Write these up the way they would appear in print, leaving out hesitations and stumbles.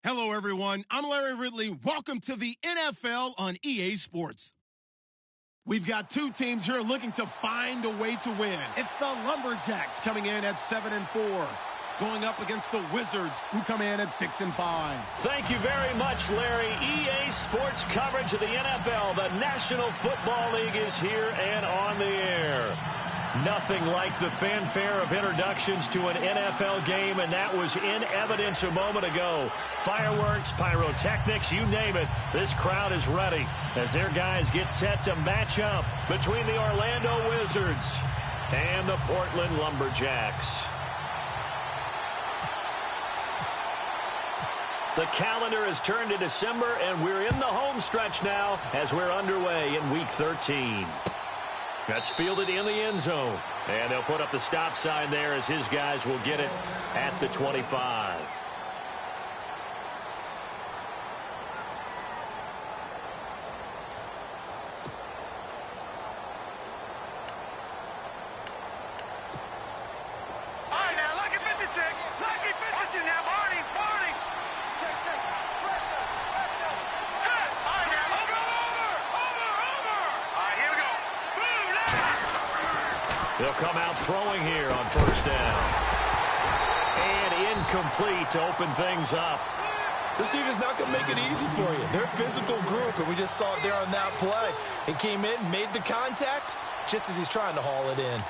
Hello, everyone. I'm Larry Ridley. Welcome to the NFL on EA Sports. We've got two teams here looking to find a way to win. It's the Lumberjacks coming in at 7-4, going up against the Wizards, who come in at 6-5. Thank you very much, Larry. EA Sports coverage of the NFL. The National Football League is here and on the air. Nothing like the fanfare of introductions to an NFL game, and that was in evidence a moment ago. Fireworks, pyrotechnics, you name it. This crowd is ready as their guys get set to match up between the Orlando Wizards and the Portland Lumberjacks. The calendar has turned to December, and we're in the home stretch now as we're underway in Week 13. That's fielded in the end zone. And they'll put up the stop sign there as his guys will get it at the 25. They'll come out throwing here on first down. And incomplete to open things up. This defense is not going to make it easy for you. They're a physical group, and we just saw it there on that play. He came in, made the contact, just as he's trying to haul it in.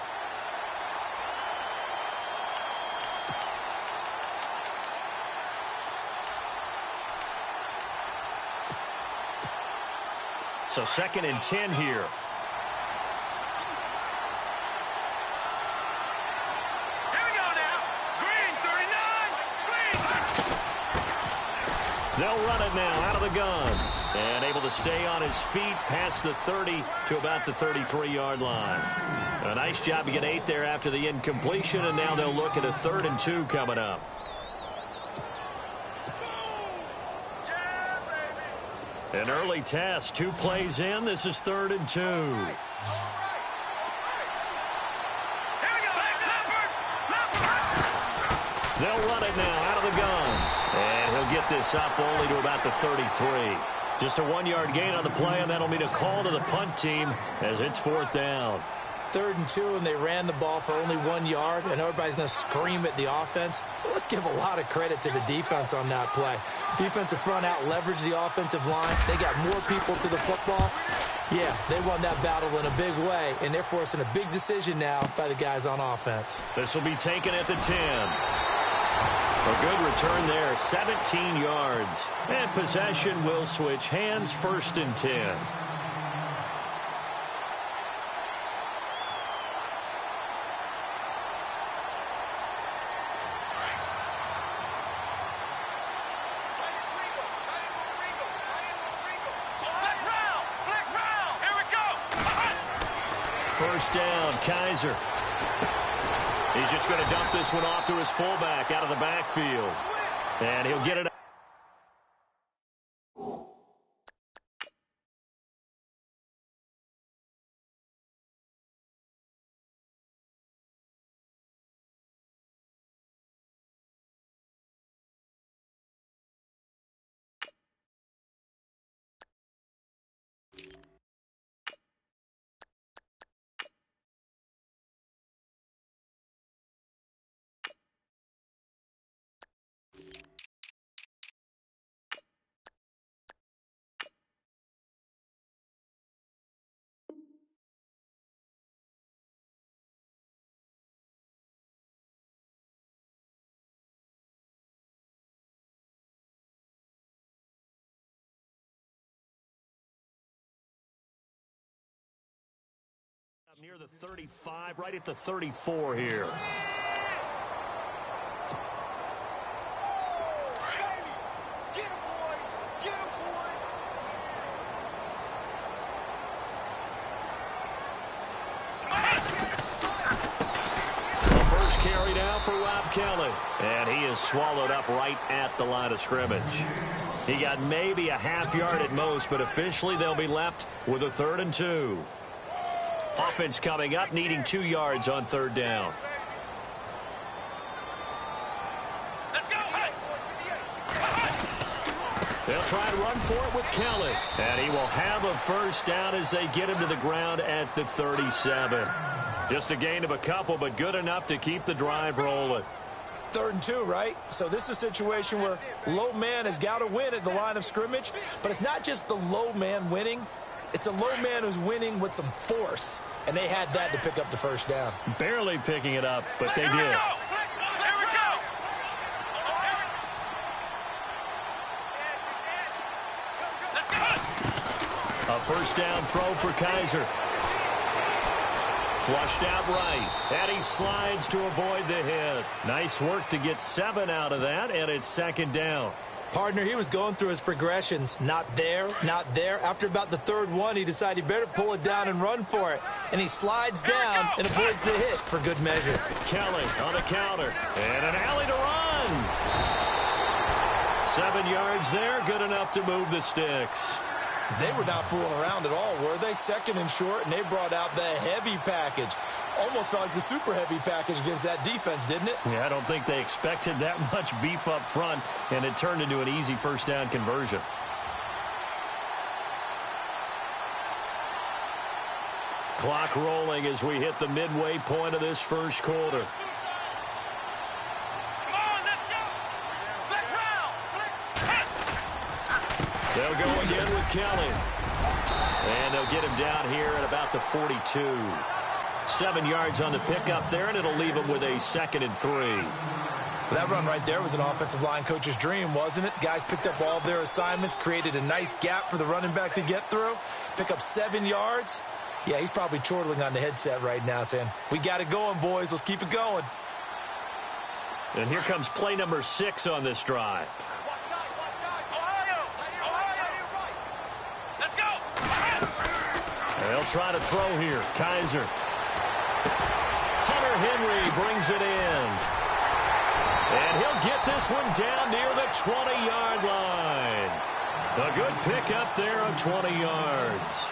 So 2nd and 10 here. They'll run it now out of the gun. And able to stay on his feet past the 30 to about the 33-yard line. A nice job to get 8 there after the incompletion, and now they'll look at a 3rd and 2 coming up. An early test, 2 plays in. This is 3rd and 2. They'll run it now out of the gun. And he'll get this up only to about the 33. Just a 1-yard gain on the play, and that'll mean a call to the punt team as it's 4th down. 3rd and 2, and they ran the ball for only 1 yard, and everybody's going to scream at the offense. Well, let's give a lot of credit to the defense on that play. Defensive front out leveraged the offensive line. They got more people to the football. Yeah, they won that battle in a big way, and they're forcing a big decision now by the guys on offense. This will be taken at the 10. A good return there, 17 yards. And possession will switch hands, 1st and 10. First down, Kaiser. He's just going to dump this one off to his fullback out of the backfield. And he'll get it. Near the 35, right at the 34 here. First carry now for Rob Kelly. And he is swallowed up right at the line of scrimmage. He got maybe a half yard at most, but officially they'll be left with a 3rd and 2. Offense coming up, needing 2 yards on 3rd down. They'll try and run for it with Kelly. And he will have a first down as they get him to the ground at the 37. Just a gain of a couple, but good enough to keep the drive rolling. 3rd and 2, right? So this is a situation where low man has got to win at the line of scrimmage. But it's not just the low man winning. It's the low man who's winning with some force. And they had that to pick up the first down. Barely picking it up, but they did. A first down throw for Kaiser. Flushed out right, and he slides to avoid the hit. Nice work to get 7 out of that, and it's 2nd down. Partner, he was going through his progressions. Not there, not there. After about the 3rd one, he decided he better pull it down and run for it. And he slides down and avoids the hit for good measure. Kelly on the counter, and an alley to run. 7 yards there, good enough to move the sticks. They were not fooling around at all, were they? 2nd and short, and they brought out the heavy package. Almost felt like the super heavy package against that defense, didn't it? Yeah, I don't think they expected that much beef up front, and it turned into an easy first down conversion. Clock rolling as we hit the midway point of this first quarter. They'll go again with Kelly. And they'll get him down here at about the 42. 7 yards on the pickup there, and it'll leave him with a 2nd and 3. That run right there was an offensive line coach's dream, wasn't it? Guys picked up all of their assignments, created a nice gap for the running back to get through, pick up 7 yards. Yeah, he's probably chortling on the headset right now saying, we got it going, boys. Let's keep it going. And here comes play number 6 on this drive. They'll try to throw here. Kaiser. Hunter Henry brings it in. And he'll get this one down near the 20-yard line. A good pickup there of 20 yards.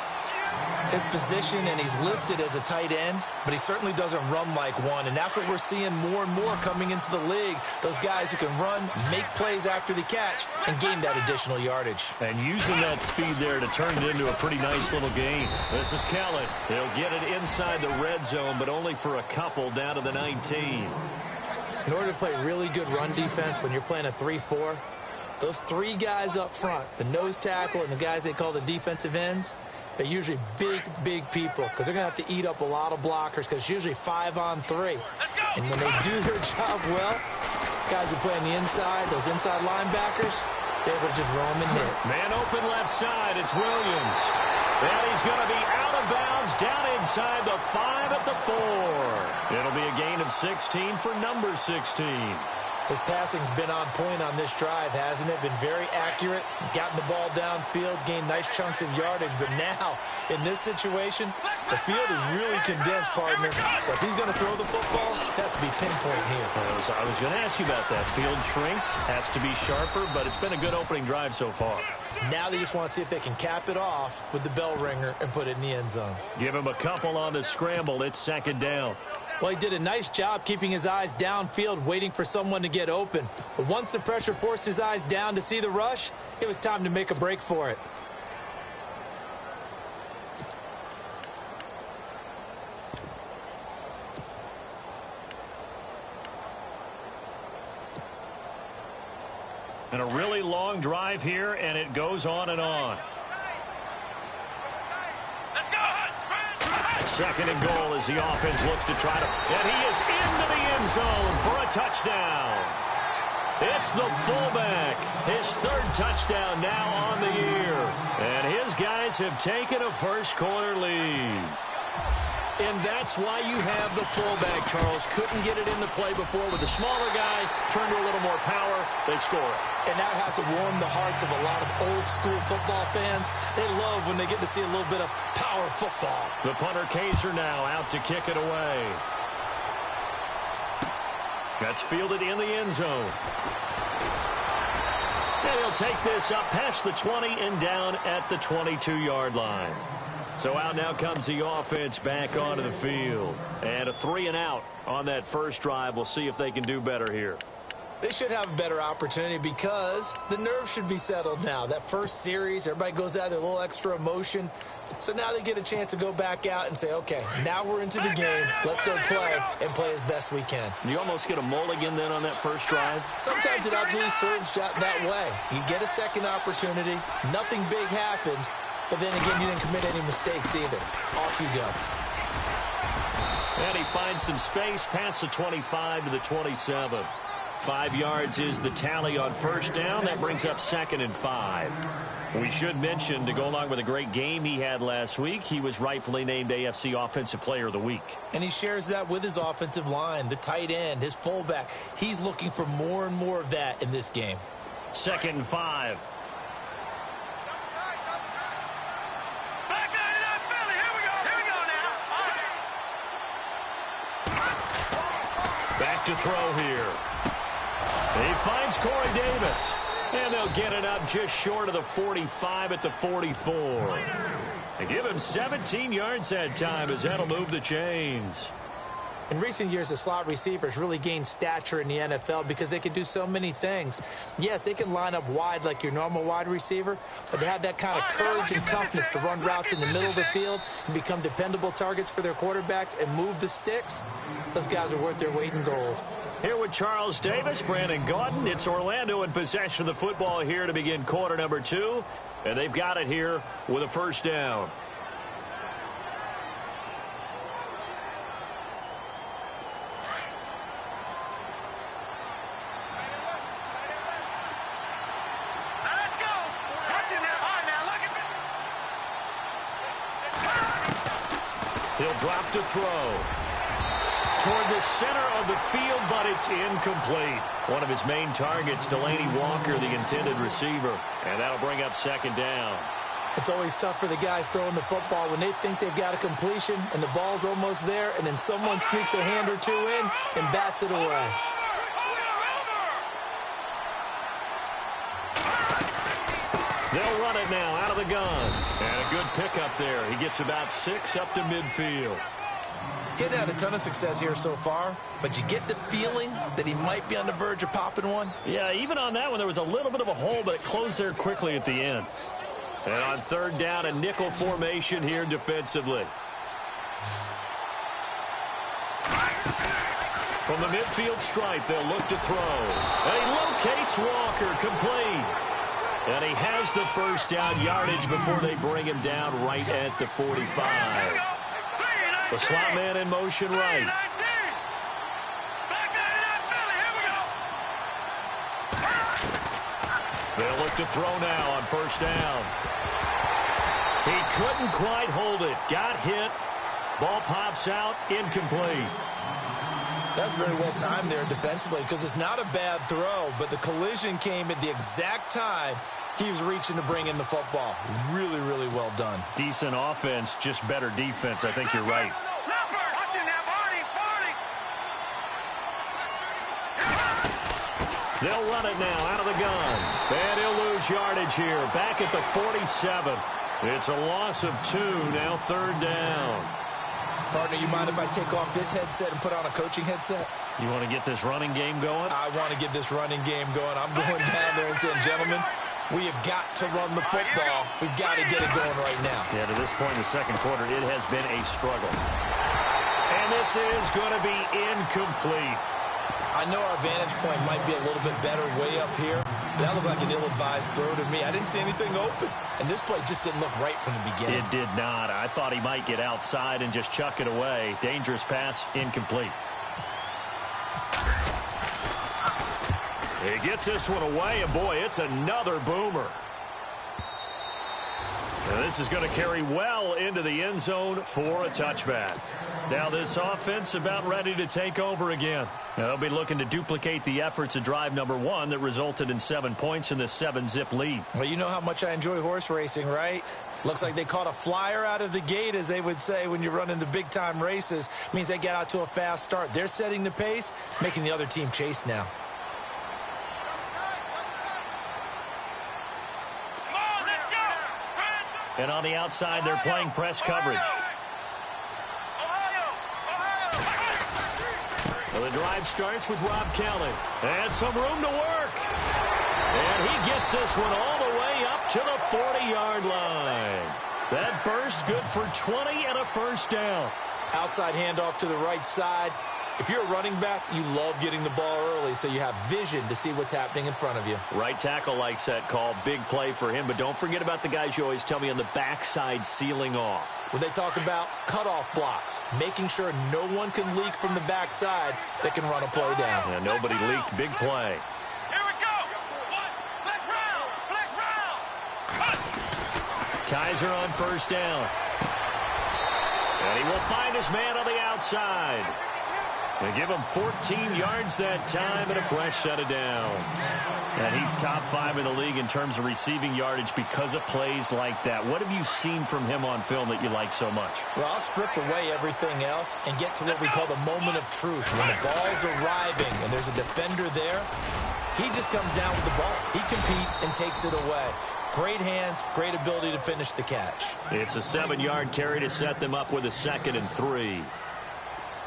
His position, and he's listed as a tight end, but he certainly doesn't run like one, and that's what we're seeing more and more coming into the league. Those guys who can run, make plays after the catch, and gain that additional yardage. And using that speed there to turn it into a pretty nice little gain. This is Kelly. He'll get it inside the red zone, but only for a couple down to the 19. In order to play really good run defense when you're playing a 3-4, those 3 guys up front, the nose tackle and the guys they call the defensive ends, they're usually big people because they're going to have to eat up a lot of blockers because it's usually 5-on-3. And when they do their job well, guys who play on the inside, those inside linebackers, they're able to just roam and hit. Man open left side, it's Williams. And he's going to be out of bounds down inside the 5 at the 4. It'll be a gain of 16 for number 16. His passing's been on point on this drive, hasn't it? Been very accurate, gotten the ball downfield, gained nice chunks of yardage. But now, in this situation, the field is really condensed, partner. So if he's going to throw the football, that has to be pinpoint here. I was going to ask you about that. Field shrinks, has to be sharper, but it's been a good opening drive so far. Now they just want to see if they can cap it off with the bell ringer and put it in the end zone. Give him a couple on the scramble. It's 2nd down. Well, he did a nice job keeping his eyes downfield, waiting for someone to get open. But once the pressure forced his eyes down to see the rush, it was time to make a break for it. And a really long drive here, and it goes on and on. 2nd and goal as the offense looks to try to... And he is into the end zone for a touchdown. It's the fullback. His 3rd touchdown now on the year. And his guys have taken a first-quarter lead. And that's why you have the fullback, Charles. Couldn't get it into play before with the smaller guy. Turned to a little more power. They score it. And that has to warm the hearts of a lot of old-school football fans. They love when they get to see a little bit of power football. The punter Kaiser now out to kick it away. That's fielded in the end zone. And he'll take this up past the 20 and down at the 22-yard line. So out now comes the offense back onto the field. And a 3-and-out on that first drive. We'll see if they can do better here. They should have a better opportunity because the nerves should be settled now. That first series, everybody goes out there, a little extra emotion. So now they get a chance to go back out and say, okay, now we're into the game. Let's go play and play as best we can. You almost get a mulligan then on that first drive? Sometimes it absolutely serves that way. You get a second opportunity. Nothing big happened. But then again, you didn't commit any mistakes either. Off you go. And he finds some space past the 25 to the 27. 5 yards is the tally on first down. That brings up 2nd and 5. We should mention, to go along with a great game he had last week, he was rightfully named AFC Offensive Player of the Week. And he shares that with his offensive line, the tight end, his fullback. He's looking for more and more of that in this game. 2nd and 5. Back to throw here. He finds Corey Davis. And they'll get it up just short of the 45 at the 44. They give him 17 yards that time as that'll move the chains. In recent years, the slot receivers really gained stature in the NFL because they can do so many things. Yes, they can line up wide like your normal wide receiver, but they have that kind of courage and toughness to run routes in the middle of the field and become dependable targets for their quarterbacks and move the sticks. Those guys are worth their weight in gold. Here with Charles Davis, Brandon Gaudin. It's Orlando in possession of the football here to begin quarter number 2. And they've got it here with a first down. He'll drop to throw. Toward the center of the field, but it's incomplete. One of his main targets, Delaney Walker, the intended receiver. And that'll bring up 2nd down. It's always tough for the guys throwing the football when they think they've got a completion and the ball's almost there, and then someone sneaks a hand or two in and bats it away. They'll run it now out of the gun. And a good pickup there. He gets about 6 up to midfield. Getting had a ton of success here so far, but you get the feeling that he might be on the verge of popping one. Yeah, even on that one, there was a little bit of a hole, but it closed there quickly at the end. And on 3rd down, a nickel formation here defensively. From the midfield stripe, they'll look to throw. And he locates Walker, complete. And he has the first down yardage before they bring him down right at the 45. The slot man in motion right. They'll look to throw now on first down. He couldn't quite hold it. Got hit. Ball pops out. Incomplete. That's very well timed there defensively because it's not a bad throw, but the collision came at the exact time he was reaching to bring in the football. Really, really well done. Decent offense, just better defense. I think you're right. They'll run it now out of the gun. And he'll lose yardage here. Back at the 47. It's a loss of 2. Now 3rd down. Partner, you mind if I take off this headset and put on a coaching headset? You want to get this running game going? I want to get this running game going. I'm going down there and saying, gentlemen, we have got to run the football. We've got to get it going right now. Yeah, to this point in the second quarter, it has been a struggle. And this is going to be incomplete. I know our vantage point might be a little bit better way up here, but that looked like an ill-advised throw to me. I didn't see anything open, and this play just didn't look right from the beginning. It did not. I thought he might get outside and just chuck it away. Dangerous pass, incomplete. He gets this one away, and boy, it's another boomer. And this is going to carry well into the end zone for a touchback. Now this offense about ready to take over again. Now they'll be looking to duplicate the efforts of drive number 1 that resulted in 7 points in this 7-zip lead. Well, you know how much I enjoy horse racing, right? Looks like they caught a flyer out of the gate, as they would say when you're running the big-time races. Means they get out to a fast start. They're setting the pace, making the other team chase now. And on the outside, they're playing press coverage. The drive starts with Rob Kelly. And some room to work. And he gets this one all the way up to the 40-yard line. That burst good for 20 and a first down. Outside handoff to the right side. If you're a running back, you love getting the ball early so you have vision to see what's happening in front of you. Right tackle likes that call. Big play for him. But don't forget about the guys you always tell me on the backside sealing off. When they talk about cutoff blocks, making sure no one can leak from the backside that can run a play down. Yeah, nobody leaked. Big play. Here we go. Flex round. Flex round. Kaiser on first down. And he will find his man on the outside. They give him 14 yards that time and a fresh set of downs. And he's top 5 in the league in terms of receiving yardage because of plays like that. What have you seen from him on film that you like so much? Well, I'll strip away everything else and get to what we call the moment of truth. When the ball's arriving and there's a defender there, he just comes down with the ball. He competes and takes it away. Great hands, great ability to finish the catch. It's a 7-yard carry to set them up with a 2nd and 3.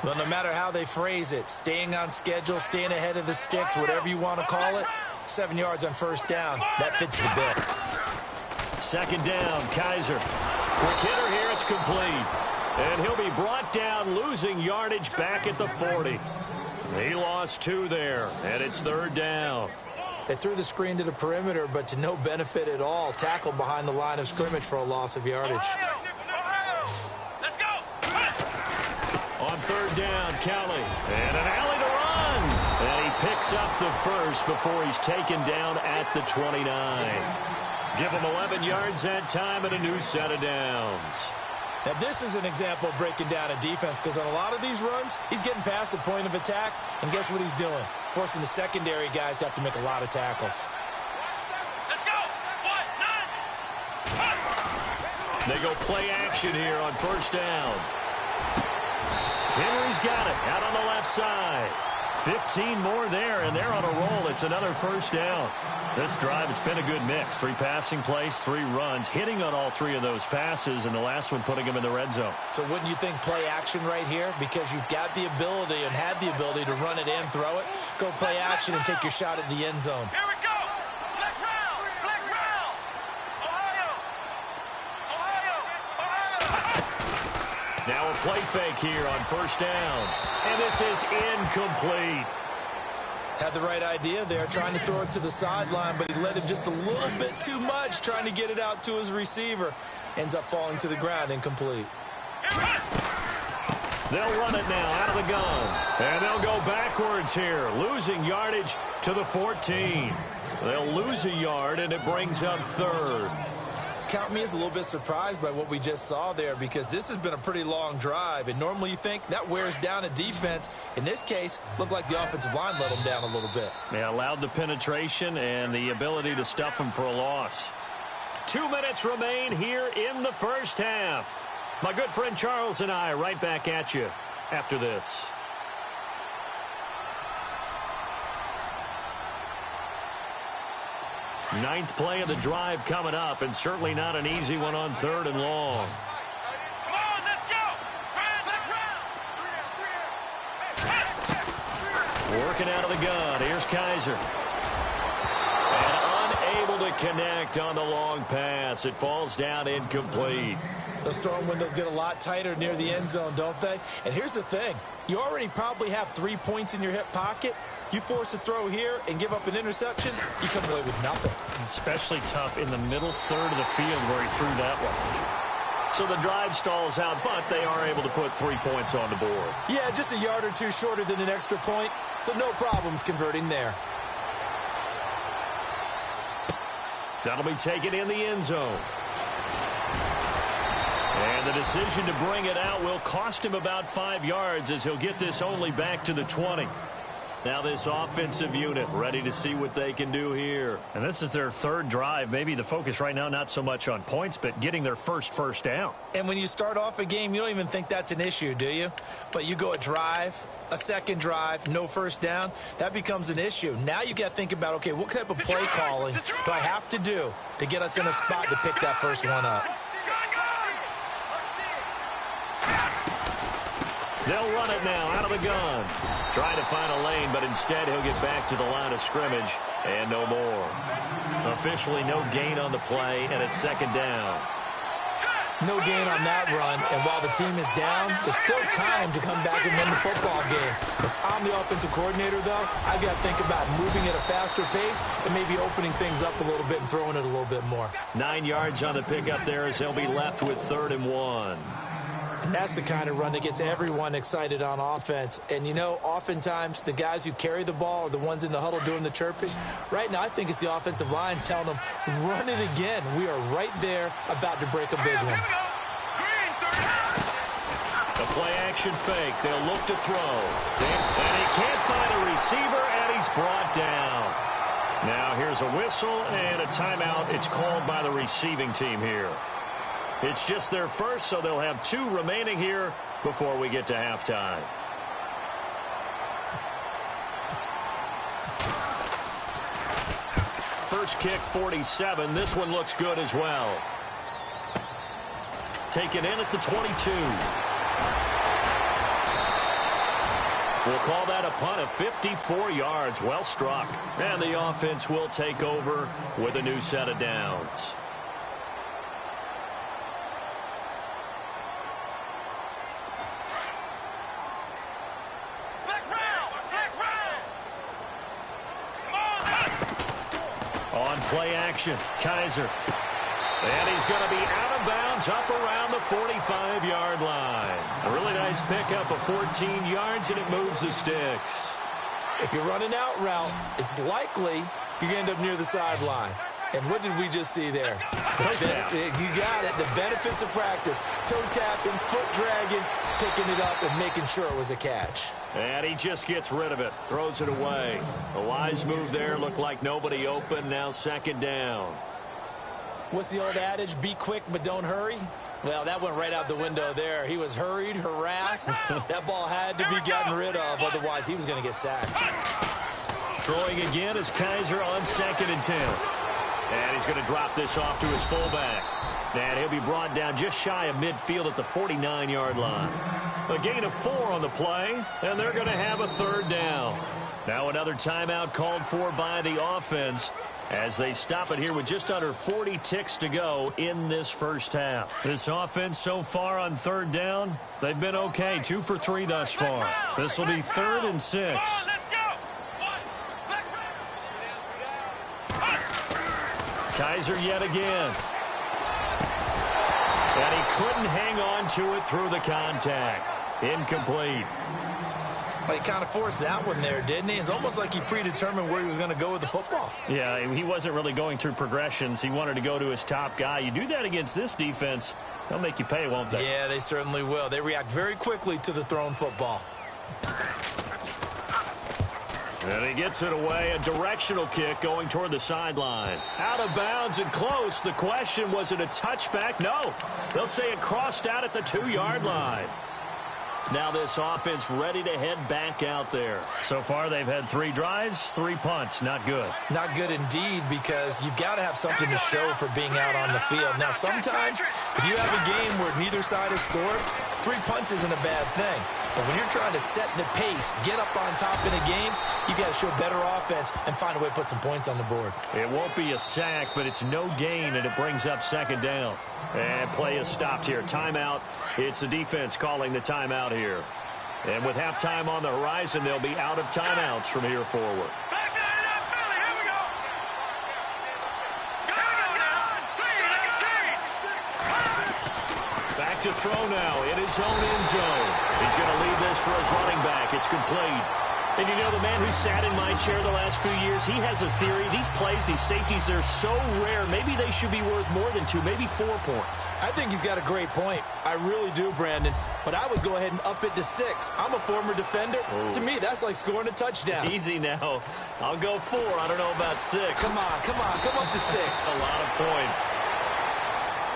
Well, no matter how they phrase it, staying on schedule, staying ahead of the sticks, whatever you want to call it, 7 yards on first down, that fits the bill. 2nd down, Kaiser. Quick hitter here, it's complete. And he'll be brought down, losing yardage back at the 40. He lost 2 there, and it's 3rd down. They threw the screen to the perimeter, but to no benefit at all. Tackled behind the line of scrimmage for a loss of yardage. On 3rd down, Kelly. And an alley to run. And he picks up the first before he's taken down at the 29. Give him 11 yards that time and a new set of downs. Now, this is an example of breaking down a defense because on a lot of these runs, he's getting past the point of attack, and guess what he's doing? Forcing the secondary guys to have to make a lot of tackles. Let's go. 1, 9. They go play action here on first down. Henry's got it out on the left side. 15 more there, and they're on a roll. It's another first down. This drive, it's been a good mix. 3 passing plays, 3 runs, hitting on all 3 of those passes, and the last one putting him in the red zone. So wouldn't you think play action right here? Because you've got the ability and had the ability to run it in, throw it, go play action, and take your shot at the end zone. Here we go. Flex round. Flex round. Ohio. Now a play fake here on first down. And this is incomplete. Had the right idea there, trying to throw it to the sideline, but he let him just a little bit too much, trying to get it out to his receiver. Ends up falling to the ground, incomplete. They'll run it now out of the gun. And they'll go backwards here, losing yardage to the 14. They'll lose a yard, and it brings up 3rd. Count me as a little bit surprised by what we just saw there because this has been a pretty long drive, and normally you think that wears down a defense. In this case, looked like the offensive line let them down a little bit. They allowed the penetration and the ability to stuff them for a loss. 2 minutes remain here in the first half. My good friend Charles and I right back at you after this. Ninth play of the drive coming up, and certainly not an easy one on 3rd and long. Come on, let's go. Working out of the gun. Here's Kaiser. And unable to connect on the long pass. It falls down incomplete. Those throwing windows get a lot tighter near the end zone, don't they? And here's the thing. You already probably have 3 points in your hip pocket. You force a throw here and give up an interception, you come away with nothing. Especially tough in the middle 3rd of the field where he threw that one. So the drive stalls out, but they are able to put 3 points on the board. Yeah, just a yard or 2 shorter than an extra point, so no problems converting there. That'll be taken in the end zone. And the decision to bring it out will cost him about 5 yards as he'll get this only back to the 20. Now this offensive unit ready to see what they can do here. And this is their 3rd drive. Maybe the focus right now not so much on points, but getting their first down. And when you start off a game, you don't even think that's an issue, do you? But you go a drive, a 2nd drive, no first down, that becomes an issue. Now you got to think about, okay, what type of play calling do I have to do to get us in a spot to pick that first one up? They'll run it now out of the gun. Trying to find a lane, but instead he'll get back to the line of scrimmage and no more. Officially no gain on the play, and it's second down. No gain on that run, and while the team is down, there's still time to come back and win the football game. If I'm the offensive coordinator, though, I've got to think about moving at a faster pace and maybe opening things up a little bit and throwing it a little bit more. 9 yards on the pickup there as they'll be left with 3rd and 1. And that's the kind of run that gets everyone excited on offense. And, you know, oftentimes the guys who carry the ball are the ones in the huddle doing the chirping. Right now, I think it's the offensive line telling them, run it again. We are right there about to break a big one. The play-action fake. They'll look to throw. And he can't find a receiver, and he's brought down. Now here's a whistle and a timeout. It's called by the receiving team here. It's just their first, so they'll have 2 remaining here before we get to halftime. First kick, 47. This one looks good as well. Taken in at the 22. We'll call that a punt of 54 yards. Well struck. And the offense will take over with a new set of downs. On play action, Kaiser. And he's going to be out of bounds up around the 45-yard line. A really nice pickup of 14 yards, and it moves the sticks. If you're running out route, it's likely you're going to end up near the sideline. And what did we just see there? You got it. The benefits of practice. Toe tapping, foot dragging, picking it up, and making sure it was a catch. And he just gets rid of it, throws it away. A wise move there, looked like nobody open, now second down. What's the old adage, be quick but don't hurry? Well, that went right out the window there. He was hurried, harassed. That ball had to be gotten rid of, otherwise he was going to get sacked. Throwing again is Kaiser on 2nd and 10. And he's going to drop this off to his fullback. And he'll be brought down just shy of midfield at the 49-yard line. A gain of 4 on the play, and they're going to have a 3rd down. Now another timeout called for by the offense as they stop it here with just under 40 ticks to go in this first half. This offense so far on 3rd down, they've been okay. 2 for 3 thus far. This will be 3rd and 6. Kaiser yet again. And he couldn't hang on to it through the contact. Incomplete. Well, he kind of forced that one there, didn't he? It's almost like he predetermined where he was going to go with the football. Yeah, he wasn't really going through progressions. He wanted to go to his top guy. You do that against this defense, they'll make you pay, won't they? Yeah, they certainly will. They react very quickly to the thrown football. And he gets it away. A directional kick going toward the sideline. Out of bounds and close. The question, was it a touchback? No. They'll say it crossed out at the 2-yard line. Now this offense ready to head back out there. So far they've had 3 drives, 3 punts. Not good. Not good indeed, because you've got to have something to show for being out on the field. Now sometimes if you have a game where neither side has scored, 3 punts isn't a bad thing. But when you're trying to set the pace, get up on top in a game, you got to show better offense and find a way to put some points on the board. It won't be a sack, but it's no gain, and it brings up 2nd down. And play is stopped here. Timeout. It's the defense calling the timeout here. And with halftime on the horizon, they'll be out of timeouts from here forward. Back to throw now in his own end zone. He's going to leave this for his running back. It's complete. And you know, the man who sat in my chair the last few years, he has a theory. These plays, these safeties, they're so rare. Maybe they should be worth more than 2, maybe 4 points. I think he's got a great point. I really do, Brandon. But I would go ahead and up it to 6. I'm a former defender. Ooh. To me, that's like scoring a touchdown. Easy now. I'll go 4. I don't know about 6. Come on. Come up to 6. A lot of points.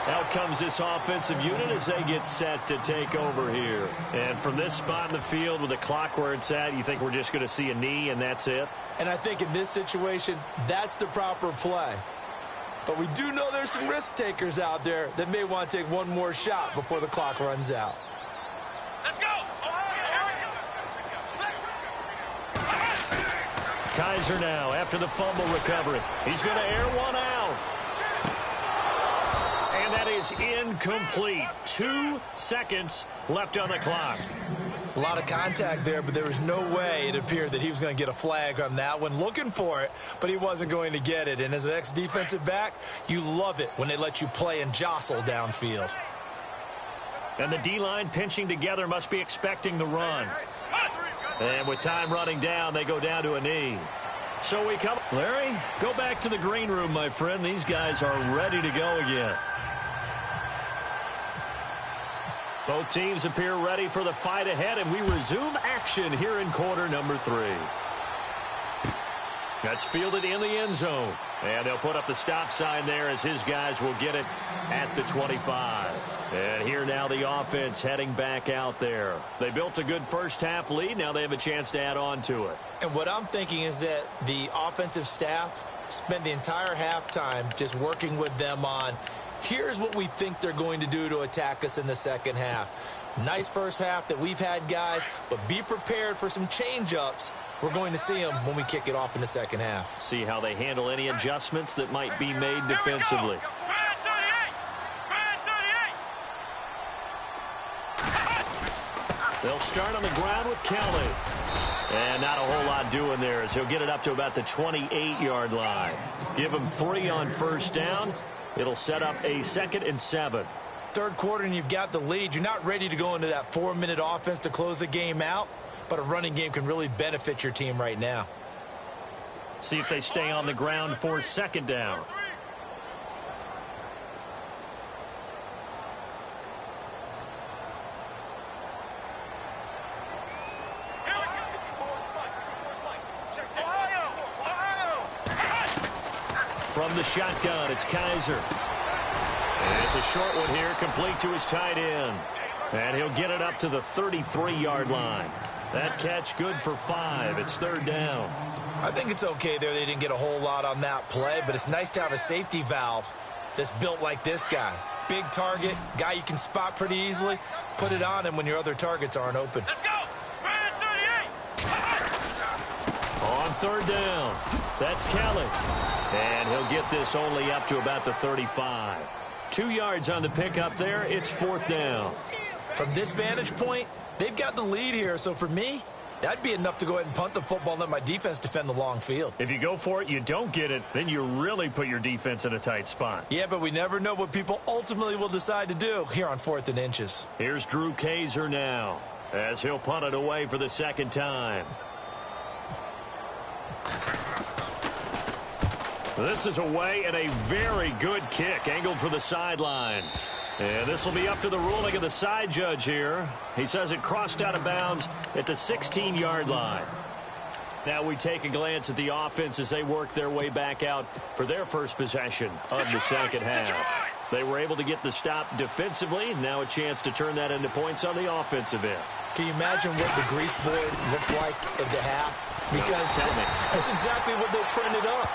Out comes this offensive unit as they get set to take over here. And from this spot in the field with the clock where it's at, you think we're just going to see a knee and that's it? And I think in this situation, that's the proper play. But we do know there's some risk takers out there that may want to take one more shot before the clock runs out. Let's go! Ohio! Kaiser now after the fumble recovery. He's going to air one out. And that is incomplete. 2 seconds left on the clock. A lot of contact there, but there was no way it appeared that he was going to get a flag on that one. Looking for it, but he wasn't going to get it. And as an ex-defensive back, you love it when they let you play and jostle downfield. And the D-line pinching together must be expecting the run. And with time running down, they go down to a knee. So we come. Larry, go back to the green room, my friend. These guys are ready to go again. Both teams appear ready for the fight ahead, and we resume action here in quarter number 3. That's fielded in the end zone. And they'll put up the stop sign there as his guys will get it at the 25. And here now the offense heading back out there. They built a good first half lead. Now they have a chance to add on to it. And what I'm thinking is that the offensive staff spent the entire halftime just working with them on, here's what we think they're going to do to attack us in the second half. Nice first half that we've had, guys, but be prepared for some change-ups. We're going to see them when we kick it off in the second half. See how they handle any adjustments that might be made defensively. They'll start on the ground with Kelly. And not a whole lot doing there as he'll get it up to about the 28-yard line. Give him 3 on first down. It'll set up a 2nd and 7. Third quarter and you've got the lead. You're not ready to go into that 4-minute offense to close the game out, but a running game can really benefit your team right now. See if they stay on the ground for 2nd down. From the shotgun, it's Kaiser. And it's a short one here, complete to his tight end. And he'll get it up to the 33-yard line. That catch good for 5. It's 3rd down. I think it's okay there. They didn't get a whole lot on that play, but it's nice to have a safety valve that's built like this guy. Big target, guy you can spot pretty easily. Put it on him when your other targets aren't open. Let's go! Man 38! On 3rd down, that's Kelly. And he'll get this only up to about the 35. 2 yards on the pickup there. It's 4th down. From this vantage point, they've got the lead here. So for me, that'd be enough to go ahead and punt the football and let my defense defend the long field. If you go for it, you don't get it, then you really put your defense in a tight spot. Yeah, but we never know what people ultimately will decide to do here on 4th and inches. Here's Drew Kaiser now as he'll punt it away for the 2nd time. This is away and a very good kick angled for the sidelines. And this will be up to the ruling of the side judge here. He says it crossed out of bounds at the 16-yard line. Now we take a glance at the offense as they work their way back out for their first possession of the second half. They were able to get the stop defensively. Now a chance to turn that into points on the offensive end. Can you imagine what the grease board looks like at the half? Because no, tell me. That's exactly what they printed up.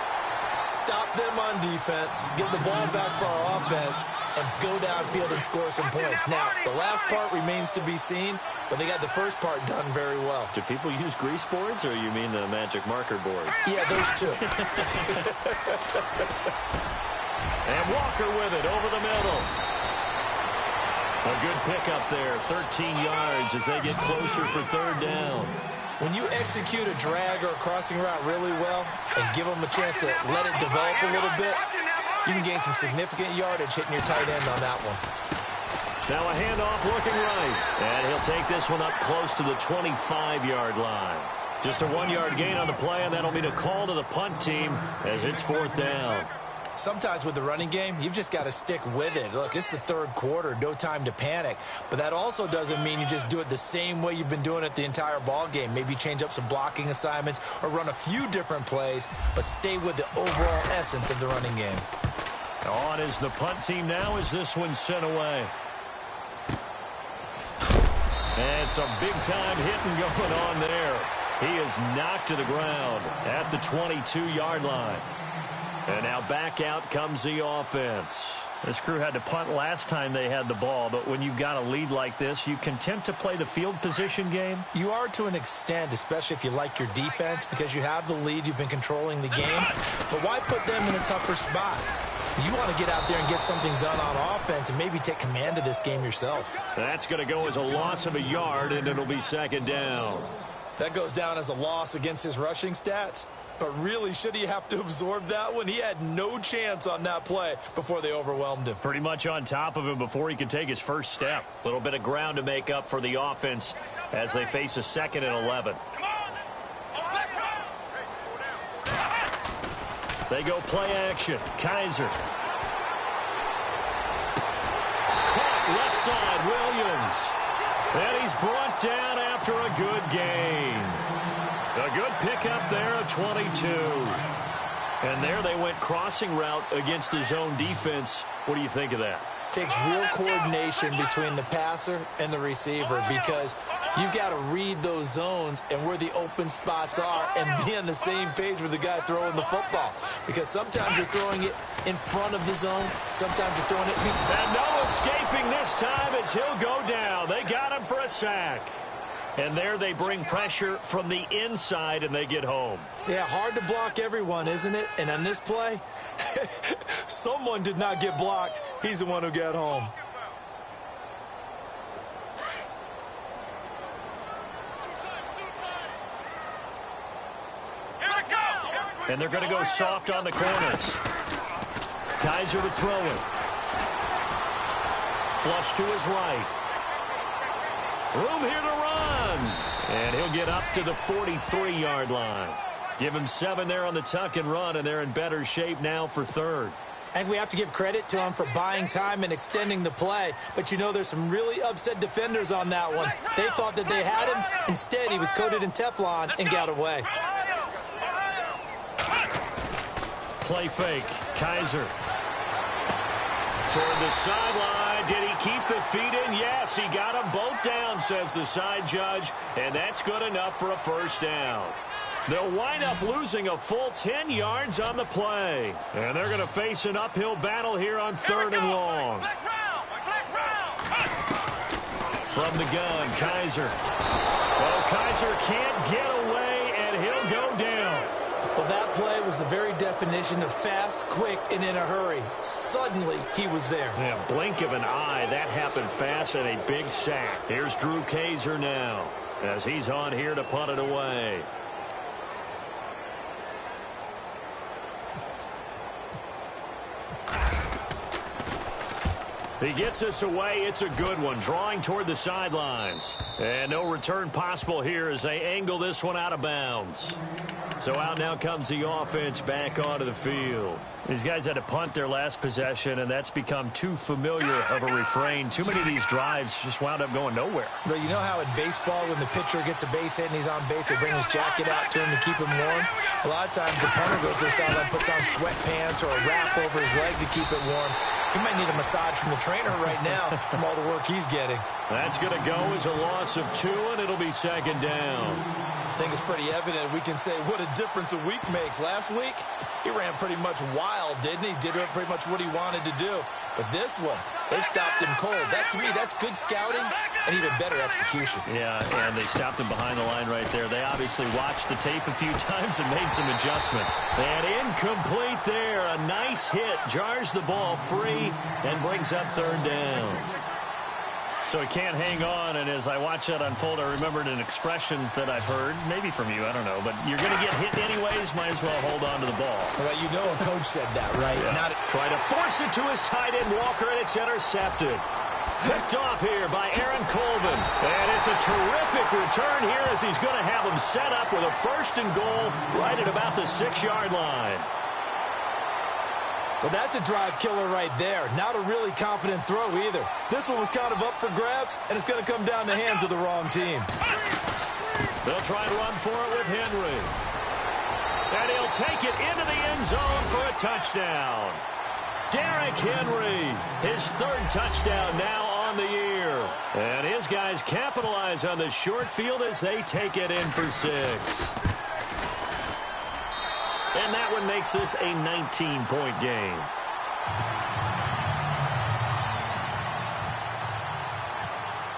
Stop them on defense, get the ball back for our offense, and go downfield and score some points. Now, the last part remains to be seen, but they got the first part done very well. Do people use grease boards, or you mean the magic marker boards? Yeah, those two. And Walker with it over the middle. A good pickup there, 13 yards as they get closer for 3rd down. When you execute a drag or a crossing route really well and give them a chance to let it develop a little bit, you can gain some significant yardage hitting your tight end on that one. Now a handoff looking right. And he'll take this one up close to the 25-yard line. Just a 1-yard gain on the play, and that'll mean a call to the punt team as it's 4th down. Sometimes with the running game, you've just got to stick with it. Look, it's the 3rd quarter, no time to panic. But that also doesn't mean you just do it the same way you've been doing it the entire ball game. Maybe change up some blocking assignments or run a few different plays, but stay with the overall essence of the running game. On is the punt team now as this one's sent away. And some big-time hitting going on there. He is knocked to the ground at the 22-yard line. And now back out comes the offense. This crew had to punt last time they had the ball, but when you've got a lead like this, you content to play the field position game? You are to an extent, especially if you like your defense, because you have the lead, you've been controlling the game. But why put them in a tougher spot? You want to get out there and get something done on offense and maybe take command of this game yourself. That's going to go as a loss of a yard, and it'll be second down. That goes down as a loss against his rushing stats. But really, should he have to absorb that one? He had no chance on that play before they overwhelmed him. Pretty much on top of him before he could take his first step. A little bit of ground to make up for the offense as they face a 2nd and 11. They go play action. Kaiser. Caught left side, Williams. And he's brought down after a good gain. A good pickup there at 22. And there they went crossing route against his own defense. What do you think of that? Takes real coordination between the passer and the receiver, because you've got to read those zones and where the open spots are and be on the same page with the guy throwing the football. Because sometimes you're throwing it in front of the zone, sometimes you're throwing it and no escaping this time as he'll go down. They got him for a sack. And there they bring pressure from the inside, and they get home. Yeah, hard to block everyone, isn't it? And on this play, someone did not get blocked. He's the one who got home. And they're going to go soft on the corners. Kaiser to throw it. Flush to his right. Room here to run. And he'll get up to the 43-yard line. Give him 7 there on the tuck and run, and they're in better shape now for third. I think we have to give credit to him for buying time and extending the play. But, you know, there's some really upset defenders on that one. They thought that they had him. Instead, he was coated in Teflon and got away. Play fake. Kaiser. Toward the sideline. Did he keep the feet in? Yes, he got them both down, says the side judge. And that's good enough for a first down. They'll wind up losing a full 10 yards on the play. And they're going to face an uphill battle here on 3rd and long. From the gun, Kaiser. Well, Kaiser can't get away, and he'll go down. Well, that play was the very definition of fast, quick, and in a hurry. Suddenly, he was there. Yeah, blink of an eye. That happened fast and a big sack. Here's Drew Kaiser now as he's on here to punt it away. He gets us away. It's a good one. Drawing toward the sidelines. And no return possible here as they angle this one out of bounds. So out now comes the offense back onto the field. These guys had to punt their last possession, and that's become too familiar of a refrain. Too many of these drives just wound up going nowhere. But you know how in baseball, when the pitcher gets a base hit and he's on base, they bring his jacket out to him to keep him warm? A lot of times the punter goes to the sideline, puts on sweatpants or a wrap over his leg to keep it warm. He might need a massage from the trainer right now from all the work he's getting. That's going to go as a loss of 2, and it'll be second down. I think it's pretty evident. We can say what a difference a week makes. Last week, he ran pretty much wild, didn't he? Did pretty much what he wanted to do. But this one, they stopped him cold. That, to me, that's good scouting and even better execution. Yeah, and they stopped him behind the line right there. They obviously watched the tape a few times and made some adjustments. And incomplete there. A nice hit. Jars the ball free and brings up 3rd down. So he can't hang on, and as I watch that unfold, I remembered an expression that I've heard, maybe from you, I don't know, but you're going to get hit anyways, might as well hold on to the ball. Well, you know a coach said that, right? Yeah. Try to force it to his tight end, Walker, and it's intercepted. Picked off here by Aaron Colvin. And it's a terrific return here as he's going to have him set up with a 1st and goal right at about the 6-yard line. Well, that's a drive killer right there. Not a really confident throw either. This one was kind of up for grabs, and it's going to come down the hands of the wrong team. They'll try to run for it with Henry. And he'll take it into the end zone for a touchdown. Derrick Henry, his 3rd touchdown now on the year. And his guys capitalize on the short field as they take it in for 6. And that one makes this a 19-point game.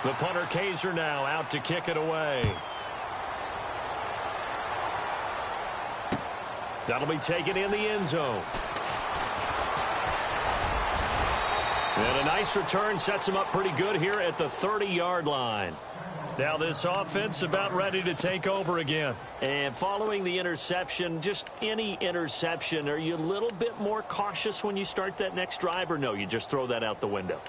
The punter Kaiser now out to kick it away. That'll be taken in the end zone. And a nice return sets him up pretty good here at the 30-yard line. Now this offense about ready to take over again. And following the interception, just any interception, are you a little bit more cautious when you start that next drive, or no, you just throw that out the window?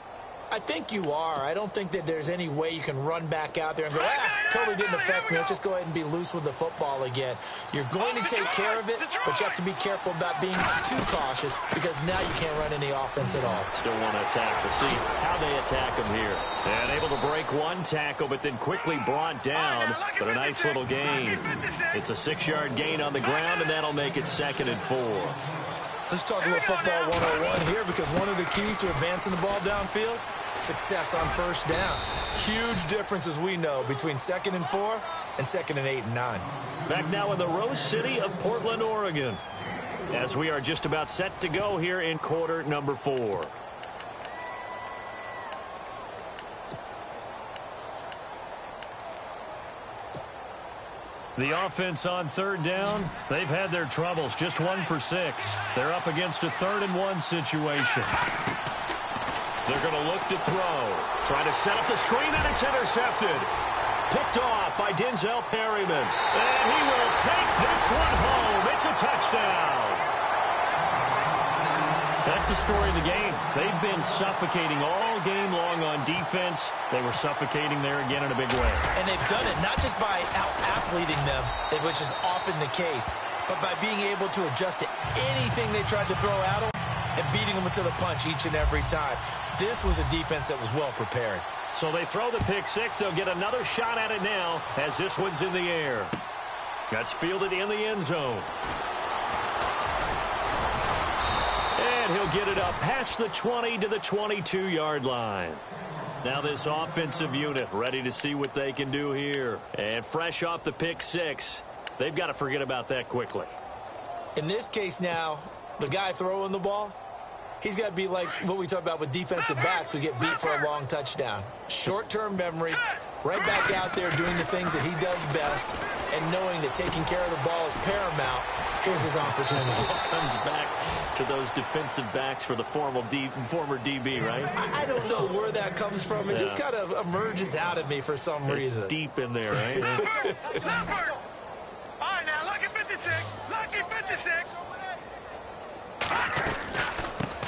I think you are. I don't think that there's any way you can run back out there and go, totally didn't affect me. Let's just go ahead and be loose with the football again. You're going to take care of it, but you have to be careful about being too cautious because now you can't run any offense at all. Still want to attack. We'll see how they attack him here. And able to break one tackle, but then quickly brought down. But a nice little gain. It's a 6-yard gain on the ground, and that'll make it 2nd and 4. Let's talk a little football 101 here because one of the keys to advancing the ball downfield, success on first down. Huge difference, as we know, between 2nd and 4 and 2nd and 8 and 9. Back now in the Rose City of Portland, Oregon, as we are just about set to go here in quarter number 4. The offense on 3rd down, they've had their troubles. Just 1 for 6. They're up against a 3rd and 1 situation. They're going to look to throw. Trying to set up the screen, and it's intercepted. Picked off by Denzel Perryman. And he will take this one home. It's a touchdown. That's the story of the game. They've been suffocating all game long on defense. They were suffocating there again in a big way. And they've done it not just by out-athleting them, which is often the case, but by being able to adjust to anything they tried to throw at them and beating them to the punch each and every time. This was a defense that was well prepared. So they throw the pick 6. They'll get another shot at it now as this one's in the air. That's fielded in the end zone. And he'll get it up past the 20 to the 22-yard line. Now this offensive unit ready to see what they can do here. And fresh off the pick 6, they've got to forget about that quickly. In this case now, the guy throwing the ball, he's got to be like what we talk about with defensive backs who get beat for a long touchdown. Short-term memory, right back out there doing the things that he does best, and knowing that taking care of the ball is paramount. Here's his opportunity. Comes back to those defensive backs for the former DB, right? I don't know where that comes from. It just kind of emerges out of me for some reason. It's deep in there, right? Leopard! All right, now, lucky 56. Lucky 56.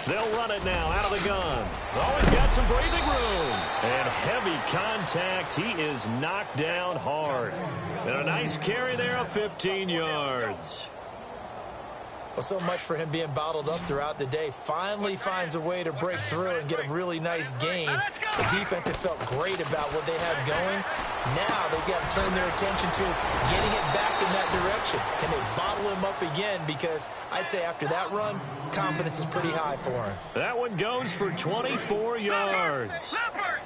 They'll run it now out of the gun. Always got some breathing room. And heavy contact. He is knocked down hard. And a nice carry there of 15 yards. Well, so much for him being bottled up throughout the day. Finally finds a way to break through and get a really nice gain. The defense had felt great about what they had going. Now they've got to turn their attention to getting it back in that direction. Can they bottle him up again? Because I'd say after that run, confidence is pretty high for him. That one goes for 24 yards. Leopard!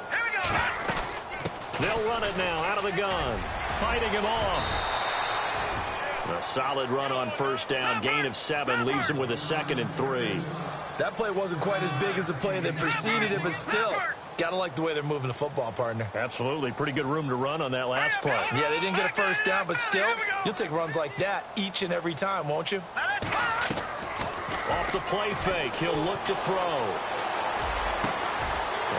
Here we go. They'll run it now out of the gun. Fighting him off. A solid run on first down. Gain of 7 leaves him with a 2nd and 3. That play wasn't quite as big as the play that preceded it, but still, gotta like the way they're moving the football, partner. Absolutely. Pretty good room to run on that last play. Yeah, they didn't get a first down, but still, you'll take runs like that each and every time, won't you? Off the play fake. He'll look to throw.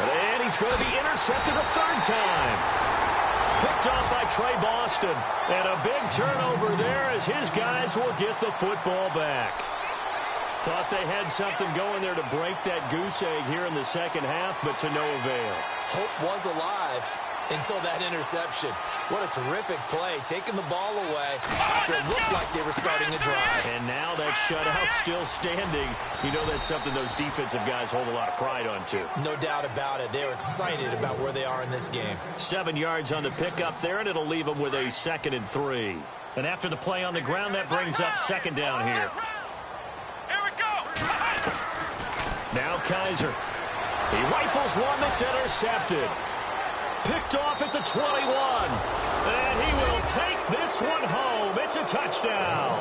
And he's going to be intercepted a 3rd time. Picked off by Trey Boston. And a big turnover there as his guys will get the football back. Thought they had something going there to break that goose egg here in the second half, but to no avail. Hope was alive until that interception. What a terrific play, taking the ball away after it looked like they were starting a drive. And now that shutout still standing. You know that's something those defensive guys hold a lot of pride on, too. No doubt about it. They're excited about where they are in this game. 7 yards on the pickup there, and it'll leave them with a 2nd and 3. And after the play on the ground, that brings up 2nd down here. Here we go. Now Kaiser. He rifles one that's intercepted. Picked off at the 21. And he will take this one home. It's a touchdown.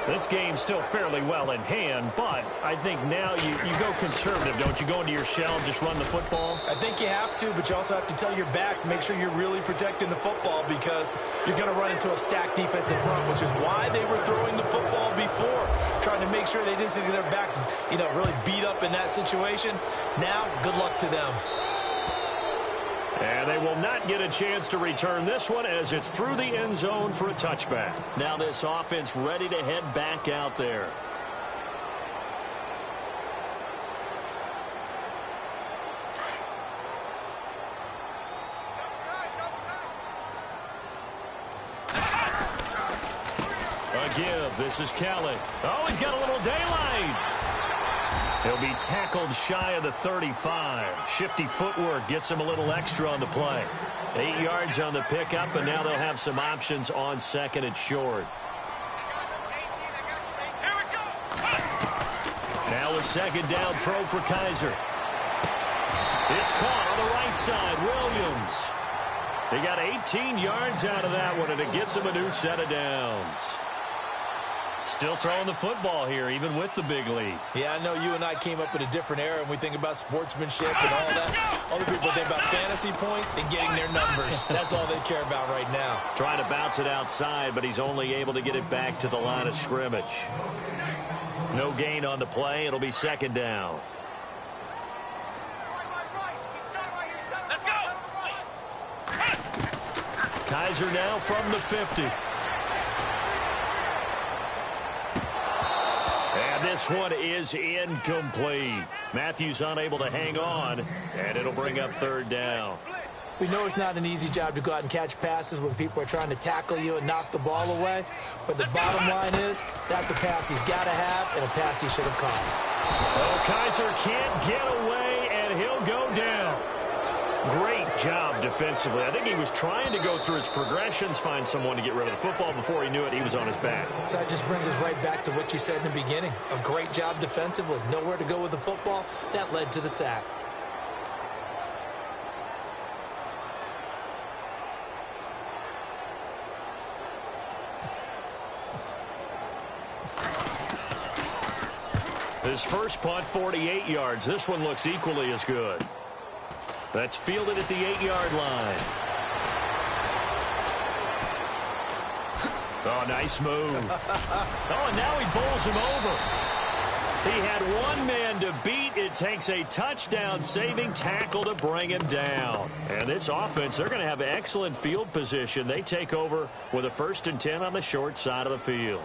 This game's still fairly well in hand, but I think now you go conservative, don't you? Go into your shell and just run the football? I think you have to, but you also have to tell your backs, make sure you're really protecting the football because you're going to run into a stacked defensive front, which is why they were throwing the football before, trying to make sure they didn't get their backs, really beat up in that situation. Now, good luck to them. And they will not get a chance to return this one as it's through the end zone for a touchback. Now this offense ready to head back out there. A give. This is Kelly. Oh, he's got a little daylight. He'll be tackled shy of the 35. Shifty footwork gets him a little extra on the play. 8 yards on the pickup, and now they'll have some options on second and short. Now a second down throw for Kaiser. It's caught on the right side. Williams. He got 18 yards out of that one, and it gets him a new set of downs. Still throwing the football here, even with the big lead. Yeah, I know you and I came up in a different era, and we think about sportsmanship and all that. Other people think about fantasy points and getting their numbers. That's all they care about right now. Trying to bounce it outside, but he's only able to get it back to the line of scrimmage. No gain on the play. It'll be second down. Kaiser now from the 50. And this one is incomplete. Matthews unable to hang on, and it'll bring up third down. We know it's not an easy job to go out and catch passes when people are trying to tackle you and knock the ball away. But the bottom line is that's a pass he's got to have and a pass he should have caught. Oh, Kaiser can't get away, and he'll go down. Great job defensively. I think he was trying to go through his progressions, find someone to get rid of the football. Before he knew it, he was on his back. So that just brings us right back to what you said in the beginning. A great job defensively. Nowhere to go with the football. That led to the sack. His first punt, 48 yards. This one looks equally as good. That's fielded at the 8-yard line. Oh, nice move. Oh, and now he bowls him over. He had one man to beat. It takes a touchdown-saving tackle to bring him down. And this offense, they're going to have excellent field position. They take over with a 1st and 10 on the short side of the field.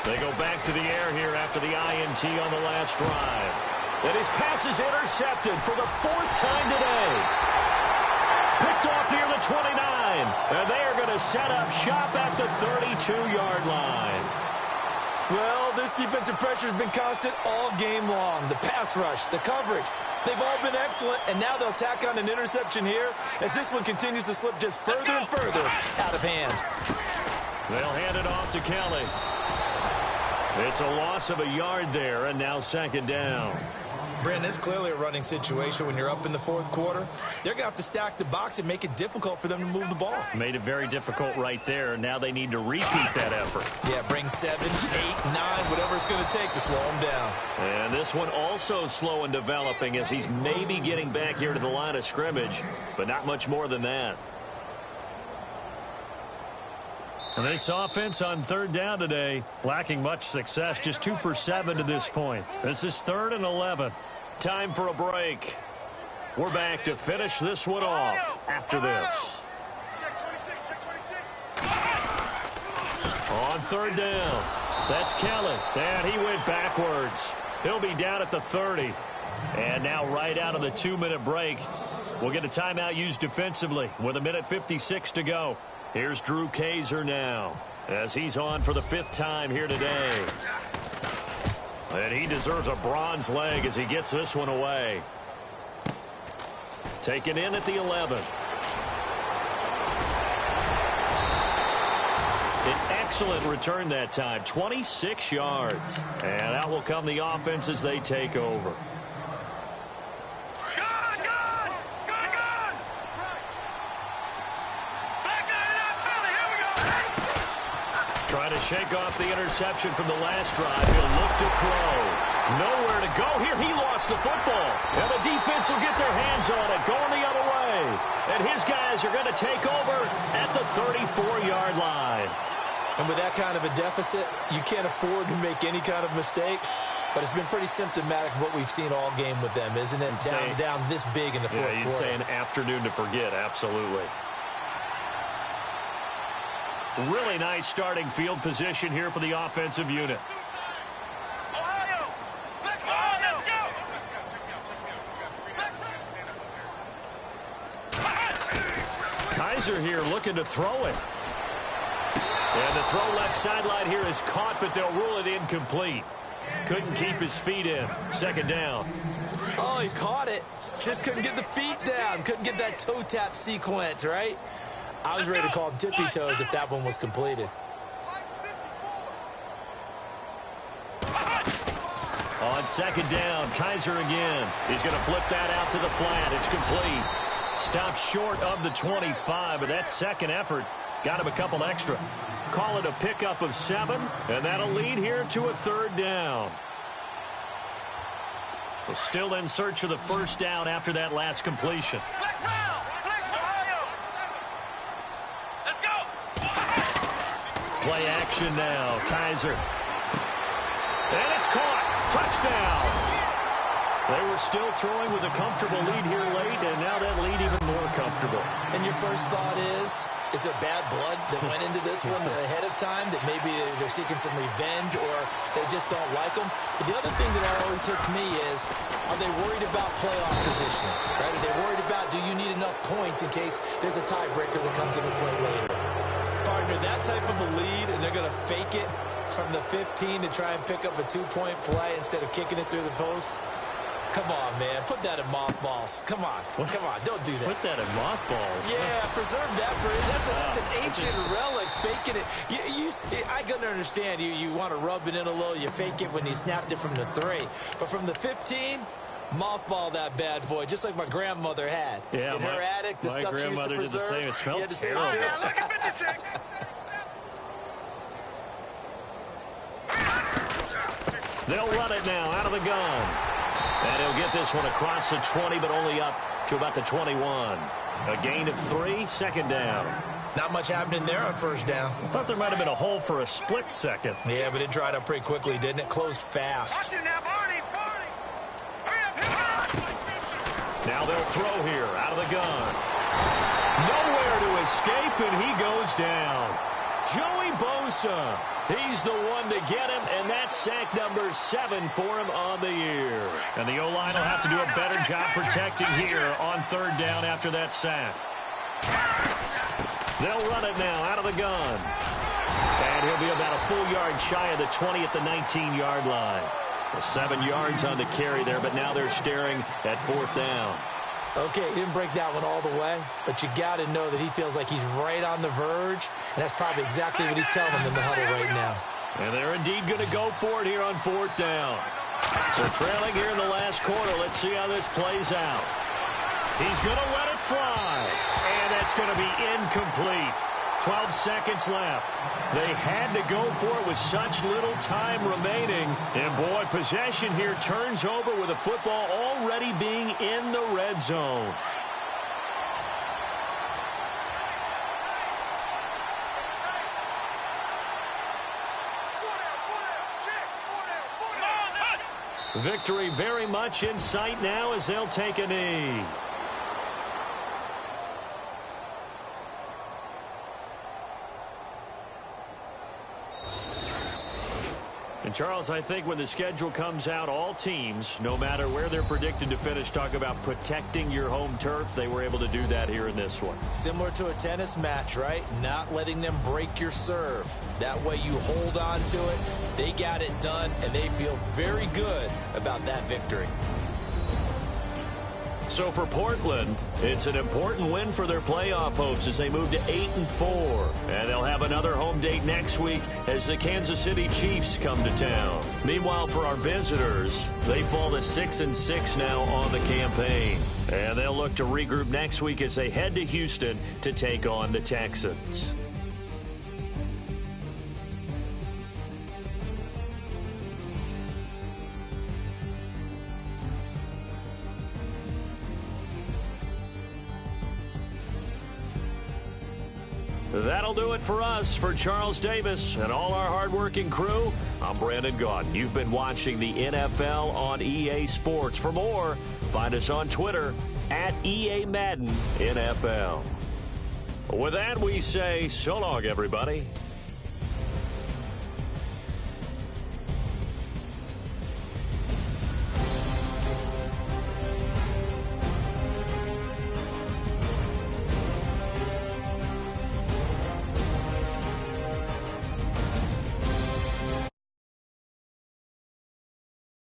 They go back to the air here after the INT on the last drive. And his pass is intercepted for the 4th time today. Picked off near the 29. And they are going to set up shop at the 32-yard line. Well, this defensive pressure has been constant all game long. The pass rush, the coverage, they've all been excellent. And now they'll tack on an interception here as this one continues to slip just further and further out of hand. They'll hand it off to Kelly. It's a loss of a yard there, and now second down. Brandon, it's clearly a running situation when you're up in the 4th quarter. They're going to have to stack the box and make it difficult for them to move the ball. Made it very difficult right there. Now they need to repeat that effort. Yeah, bring 7, 8, 9, whatever it's going to take to slow him down. And this one also slow and developing as he's maybe getting back here to the line of scrimmage, but not much more than that. And this offense on 3rd down today, lacking much success, just 2 for 7 to this point. This is 3rd and 11. Time for a break. We're back to finish this one off after this. On 3rd down, that's Kelly, and he went backwards. He'll be down at the 30. And now right out of the 2-minute break, we'll get a timeout used defensively with 1:56 to go. Here's Drew Kaiser now as he's on for the 5th time here today. And he deserves a bronze leg as he gets this one away. Taken in at the 11. An excellent return that time, 26 yards. And out will come the offense as they take over. Trying to shake off the interception from the last drive. He'll look to throw. Nowhere to go here. He lost the football. And the defense will get their hands on it, going the other way. And his guys are going to take over at the 34-yard line. And with that kind of a deficit, you can't afford to make any kind of mistakes. But it's been pretty symptomatic of what we've seen all game with them, isn't it? Down this big in the fourth quarter. Yeah, you'd say an afternoon to forget, absolutely. Really nice starting field position here for the offensive unit. Ohio, let's go! Kaiser here looking to throw it. And the throw left sideline here is caught, but they'll rule it incomplete. Couldn't keep his feet in. Second down. Oh, he caught it. Just couldn't get the feet down. Couldn't get that toe tap sequence, right? I was ready to call him tippy toes if that one was completed. On second down, Kaiser again. He's going to flip that out to the flat. It's complete. Stopped short of the 25, but that second effort got him a couple extra. Call it a pickup of 7, and that'll lead here to a third down. So still in search of the first down after that last completion. Flex round! Flex Ohio! Let's go! Play action now. Kaiser. And it's caught. Touchdown. They were still throwing with a comfortable lead here late, and now that lead even more comfortable. And your first thought is there bad blood that went into this one ahead of time, that maybe they're seeking some revenge or they just don't like them? But the other thing that always hits me is, are they worried about playoff positioning? Right? Are they worried about, do you need enough points in case there's a tiebreaker that comes into play later? Partner, that type of a lead, and they're going to fake it from the 15 to try and pick up a 2-point play instead of kicking it through the posts. Come on, man. Put that in mothballs. Come on. Come on. Don't do that. Put that in mothballs. Yeah, preserve that for it. That's an ancient relic, faking it. I can understand you want to rub it in a little. You fake it when you snapped it from the 3. But from the 15, mothball that bad boy, just like my grandmother had. Yeah, in her attic, the stuff she used to preserve. Did the same. It smelled Oh, terrible. yeah, look at 56! They'll run it now out of the gun. And he'll get this one across the 20, but only up to about the 21. A gain of 3, second down. Not much happening there on first down. I thought there might have been a hole for a split second. Yeah, but it dried up pretty quickly, didn't it? Closed fast. Watch it now, Barney! Hurry up, hurry up! Now they'll throw here out of the gun. Nowhere to escape, and he goes down. Joey Bosa. He's the one to get him, and that's sack number 7 for him on the year. And the O-line will have to do a better job protecting here on third down after that sack. They'll run it now out of the gun. And he'll be about a full yard shy of the 20 at the 19-yard line. 7 yards on the carry there, but now they're staring at fourth down. Okay, he didn't break that one all the way, but you got to know that he feels like he's right on the verge, and that's probably exactly what he's telling them in the huddle right now. And they're indeed going to go for it here on fourth down. So trailing here in the last quarter, let's see how this plays out. He's going to let it fly, and that's going to be incomplete. 12 seconds left. They had to go for it with such little time remaining. And, boy, possession here turns over with the football already being in the red zone. Victory very much in sight now as they'll take a knee. And, Charles, I think when the schedule comes out, all teams, no matter where they're predicted to finish, talk about protecting your home turf. They were able to do that here in this one. Similar to a tennis match, right? Not letting them break your serve. That way you hold on to it. They got it done, and they feel very good about that victory. So for Portland, it's an important win for their playoff hopes as they move to 8-4. And they'll have another home date next week as the Kansas City Chiefs come to town. Meanwhile, for our visitors, they fall to 6-6 now on the campaign. And they'll look to regroup next week as they head to Houston to take on the Texans. That'll do it for us. For Charles Davis and all our hardworking crew, I'm Brandon Gaudin. You've been watching the NFL on EA Sports. For more, find us on Twitter at EA Madden NFL. With that, we say so long, everybody.